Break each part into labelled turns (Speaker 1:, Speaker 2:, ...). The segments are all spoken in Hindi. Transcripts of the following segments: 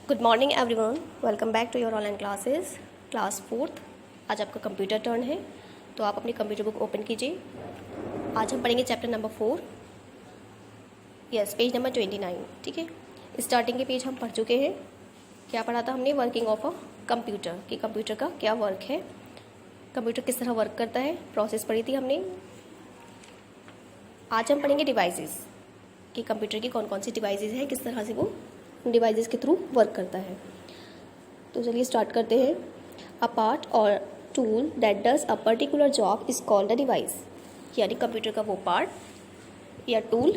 Speaker 1: Good morning everyone, welcome back to your online classes class 4th। आज आपका कंप्यूटर टर्न है, तो आप अपनी कंप्यूटर बुक ओपन कीजिए। आज हम पढ़ेंगे chapter number 4, yes page number 29। ठीक है, स्टार्टिंग के पेज हम पढ़ चुके हैं। क्या पढ़ा था हमने? वर्किंग ऑफ अ कंप्यूटर, कि कंप्यूटर का क्या वर्क है, कंप्यूटर किस तरह वर्क करता है, प्रोसेस पढ़ी थी हमने। आज हम पढ़ेंगे डिवाइसेस, कि कंप्यूटर की कौन कौन सी डिवाइसेस हैं, किस तरह से वो डिवाइसेस के थ्रू वर्क करता है। तो चलिए स्टार्ट करते हैं। अ पार्ट और tool that does a particular job is called a device, यानी कंप्यूटर का वो पार्ट या टूल,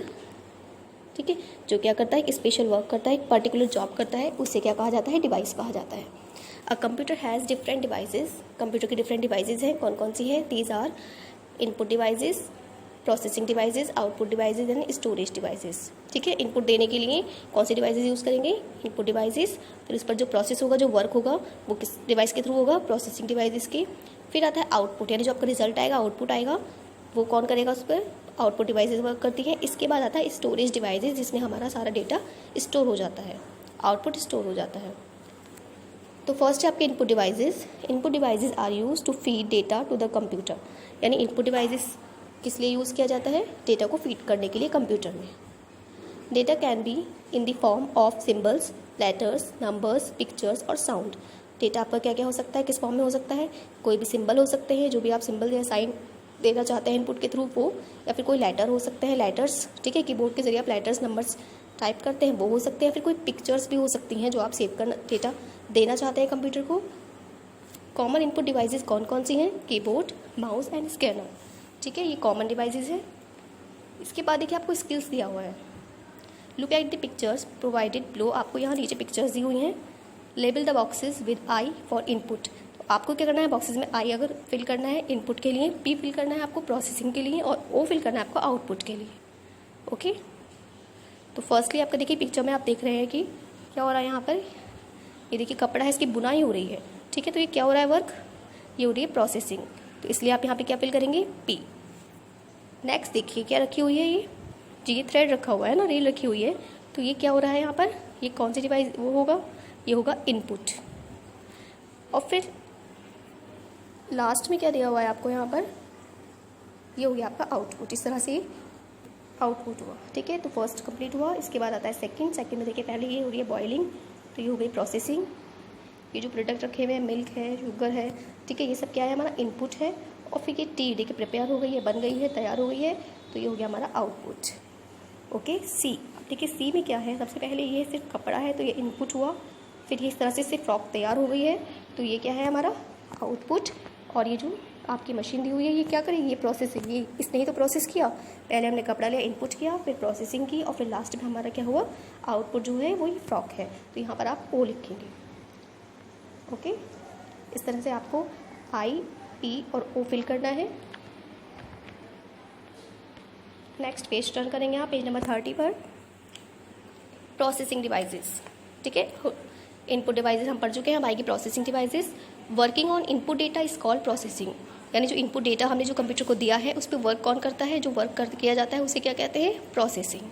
Speaker 1: ठीक है, जो क्या करता है, एक स्पेशल वर्क करता है, एक पर्टिकुलर जॉब करता है, उससे क्या कहा जाता है? डिवाइस कहा जाता है। A computer has different devices, computer की डिफरेंट डिवाइसेस हैं। कौन कौन सी हैं? These are input devices, processing devices, output devices and storage devices. ठीक है, इनपुट देने के लिए कौन सी डिवाइसेस यूज़ करेंगे? Input devices. फिर उस पर जो प्रोसेस होगा, जो वर्क होगा, वो किस डिवाइस के थ्रू होगा? प्रोसेसिंग डिवाइसेस की। फिर आता है आउटपुट, यानी जो आपका रिजल्ट आएगा, आउटपुट आएगा, वो कौन करेगा? उस पर आउटपुट डिवाइसेस वर्क करती है। इसके बाद आता है स्टोरेज डिवाइसेस, जिसमें हमारा सारा डेटा स्टोर हो जाता है, आउटपुट स्टोर हो जाता है। तो फर्स्ट है आपके input devices. Input devices are use to feed data to the computer, यानी इनपुट डिवाइसेस किस लिए यूज़ किया जाता है? डेटा को फीड करने के लिए कंप्यूटर में। Data can be in the form of symbols, letters, numbers, pictures और साउंड। डेटा आपका क्या क्या हो सकता है, किस फॉर्म में हो सकता है? कोई भी सिंबल हो सकते हैं, जो भी आप सिंबल या साइन देना चाहते हैं इनपुट के थ्रू वो, या फिर कोई लेटर हो सकते हैं, लेटर्स, ठीक है, कीबोर्ड के जरिए आप लेटर्स नंबर्स टाइप करते हैं, वो हो सकते हैं। फिर कोई पिक्चर्स भी हो सकती हैं, जो आप सेव करना डेटा देना चाहते हैं कंप्यूटर को। कॉमन इनपुट डिवाइसेस कौन कौन सी हैं? Keyboard, mouse and scanner. ठीक है, ये कॉमन डिवाइसेस है। इसके बाद देखिए आपको स्किल्स दिया हुआ है। Look at the pictures provided below, आपको यहाँ नीचे पिक्चर्स दी हुई हैं। Label the boxes with I for input, तो आपको क्या करना है? बॉक्सेस में आई अगर फिल करना है इनपुट के लिए, पी फिल करना है आपको प्रोसेसिंग के लिए, और ओ फिल करना है आपको आउटपुट के लिए। ओके, तो फर्स्टली आपका देखिए पिक्चर में आप देख रहे हैं कि क्या हो रहा है यहाँ पर। ये देखिए कपड़ा है, इसकी बुनाई हो रही है। ठीक है, तो ये क्या हो रहा है? वर्क, ये हो रही है प्रोसेसिंग, तो इसलिए आप यहाँ पे क्या फिल करेंगे? पी। नेक्स्ट देखिए क्या रखी हुई है, ये थ्रेड रखा हुआ है ना, रील रखी हुई है, तो ये क्या हो रहा है यहाँ पर? ये कौन सी डिवाइस वो होगा? ये होगा इनपुट। और फिर लास्ट में क्या दिया हुआ है आपको यहाँ पर? ये हो गया आपका आउटपुट। इस तरह से आउटपुट हुआ। ठीक है, तो फर्स्ट कंप्लीट हुआ। इसके बाद आता है सेकंड में देखिए पहले ये हो रही है बॉइलिंग, तो ये हो गई प्रोसेसिंग। ये जो प्रोडक्ट रखे हुए हैं, मिल्क है, शुगर है, ठीक है, ये सब क्या है? हमारा इनपुट है। और फिर ये टी देखिए प्रिपेयर हो गई है, बन गई है, तैयार हो गई है, तो ये हो गया हमारा आउटपुट। ओके, सी। अब देखिए सी में क्या है? सबसे पहले ये सिर्फ कपड़ा है, तो ये इनपुट हुआ। फिर ये इस तरह से सिर्फ फ्रॉक तैयार हो गई है, तो ये क्या है? हमारा आउटपुट। और ये जो आपकी मशीन दी हुई है, ये क्या करेगी? ये प्रोसेसिंग, ये इसने ही तो प्रोसेस किया। पहले हमने कपड़ा लिया, इनपुट किया, फिर प्रोसेसिंग की, और फिर लास्ट में हमारा क्या हुआ? आउटपुट जो है वही फ्रॉक है, तो यहाँ पर आप ओ लिखेंगे। ओके, इस तरह से आपको आई, पी और ओ फिल करना है। नेक्स्ट पेज टर्न करेंगे आप, पेज नंबर 30 पर। प्रोसेसिंग डिवाइसेस, ठीक है, इनपुट डिवाइसेस हम पढ़ चुके हैं, अब आएगी processing devices. Working on input data is called processing, यानी जो इनपुट डेटा हमने जो कंप्यूटर को दिया है उस पर वर्क कौन करता है? जो वर्क किया जाता है उसे क्या कहते हैं? Processing.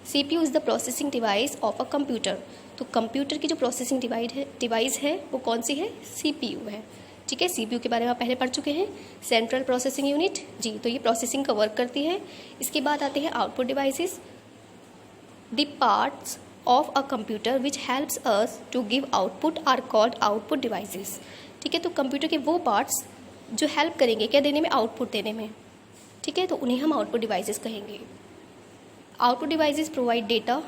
Speaker 1: CPU is the processing device of a computer, तो कंप्यूटर की जो प्रोसेसिंग डिवाइस है वो कौन सी है? CPU है। ठीक है, CPU के बारे में आप पहले पढ़ चुके हैं, सेंट्रल प्रोसेसिंग यूनिट जी, तो ये प्रोसेसिंग का वर्क करती है। इसके बाद आते हैं output devices. The parts of a computer which helps us to give output are called output devices. ठीक है, तो कंप्यूटर के वो पार्ट्स जो हेल्प करेंगे क्या देने में? आउटपुट देने में। ठीक है, तो उन्हें हम आउटपुट डिवाइसेस कहेंगे। Output devices provide data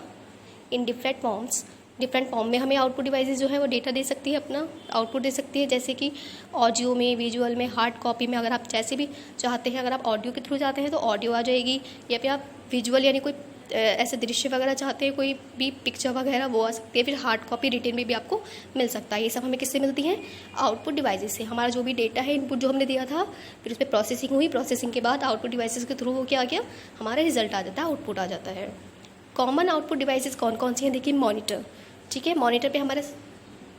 Speaker 1: in different forms, different form में हमें आउटपुट डिवाइसेस जो है वो डेटा दे सकती है, अपना आउटपुट दे सकती है, जैसे कि ऑडियो में, विजुअल में, हार्ड कॉपी में। अगर आप जैसे भी चाहते हैं, अगर आप ऑडियो के थ्रू जाते हैं तो ऑडियो आ जाएगी, या फिर आप विजुअल यानी कोई ऐसे दृश्य वगैरह चाहते हैं, कोई भी पिक्चर वगैरह, वो आ सकती है। फिर हार्ड कॉपी रिटेन में भी आपको मिल सकता है। ये सब हमें किससे मिलती हैं? आउटपुट डिवाइसेस से। हमारा जो भी डेटा है, इनपुट जो हमने दिया था, फिर उस पर प्रोसेसिंग हुई, प्रोसेसिंग के बाद आउटपुट डिवाइसेस के थ्रू वो क्या आ गया? हमारा रिजल्ट आ जाता है, आउटपुट आ जाता है। कॉमन आउटपुट डिवाइसेस कौन कौन सी हैं? देखिए मॉनिटर, ठीक है, मॉनिटर पे हमारे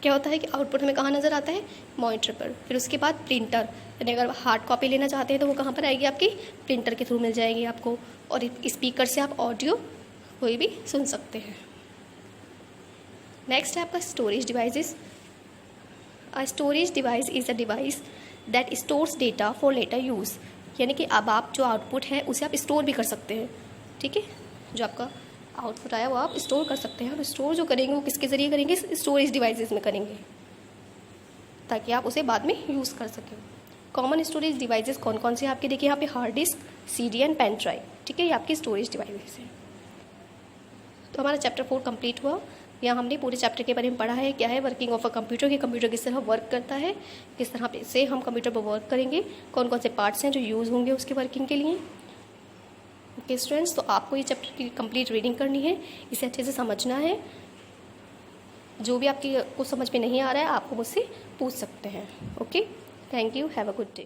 Speaker 1: क्या होता है कि आउटपुट हमें कहाँ नज़र आता है? मॉनिटर पर। फिर उसके बाद प्रिंटर, यानी अगर हार्ड कॉपी लेना चाहते हैं तो वो कहाँ पर आएगी? आपकी प्रिंटर के थ्रू मिल जाएगी आपको। और स्पीकर से आप ऑडियो कोई भी सुन सकते हैं। नेक्स्ट है आपका storage devices. A storage device is a device that stores data for later use, यानी कि अब आप जो आउटपुट है उसे आप स्टोर भी कर सकते हैं। ठीक है, जो आपका आउटपुट आया वो आप स्टोर कर सकते हैं, और स्टोर जो करेंगे वो किसके ज़रिए करेंगे, स्टोरेज डिवाइसेस में करेंगे, ताकि आप उसे बाद में यूज़ कर सकें। कॉमन स्टोरेज डिवाइसेस कौन कौन से आपके, देखिए यहाँ पे hard disk, CD and pen drive. ठीक है, ये आपकी स्टोरेज डिवाइसेस हैं। तो हमारा चैप्टर 4 कंप्लीट हुआ। यहाँ हमने पूरे चैप्टर के बारे में पढ़ा है, क्या है वर्किंग ऑफ अ कंप्यूटर, कि कंप्यूटर किस तरह वर्क करता है, किस तरह से हम कंप्यूटर पर वर्क करेंगे, कौन कौन से पार्ट्स हैं जो यूज़ होंगे उसके वर्किंग के लिए। ओके स्टूडेंट्स, तो आपको ये चैप्टर की कंप्लीट रीडिंग करनी है, इसे अच्छे से समझना है। जो भी आपकी कुछ समझ में नहीं आ रहा है आपको मुझसे पूछ सकते हैं। Okay, thank you, have a good day.